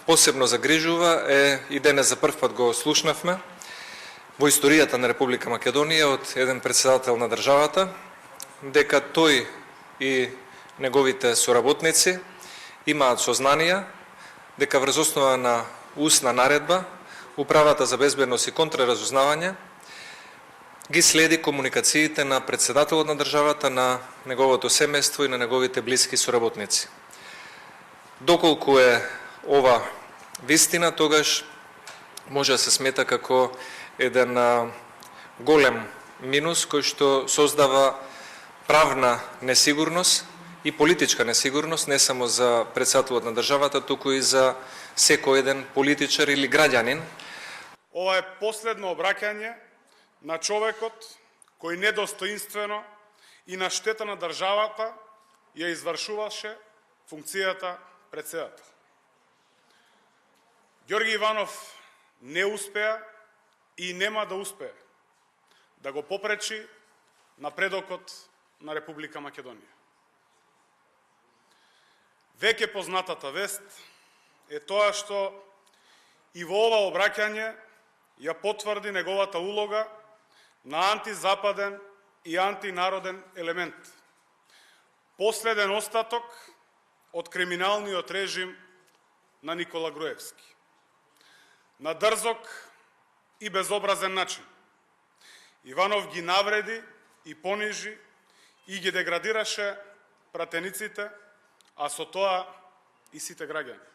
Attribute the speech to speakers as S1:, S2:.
S1: Посебно загрижува и денес за прв пат го слушнавме во историјата на Република Македонија од еден председател на државата, дека тој и неговите соработници имаат сознанија дека врз основа на устна наредба Управата за безбедност и контраразузнавање ги следи комуникациите на председателот на државата, на неговото семејство и на неговите блиски соработници. Доколку е ова вистина, тогаш може да се смета како еден голем минус кој што создава правна несигурност и политичка несигурност не само за председателот на државата, туку и за секој еден политичар или граѓанин.
S2: Ова е последно обраќање на човекот кој недостоинствено и на штета на државата ја извршуваше функцијата председател. Ѓорги Иванов не успеа и нема да успее да го попречи напредокот на Република Македонија. Веќе познатата вест е тоа што и во ова обраќање ја потврди неговата улога на антизападен и антинароден елемент. Последен остаток од криминалниот режим на Никола Груевски. На дрзок и безобразен начин Иванов ги навреди и понижи и ги деградираше пратениците, а со тоа и сите граѓани.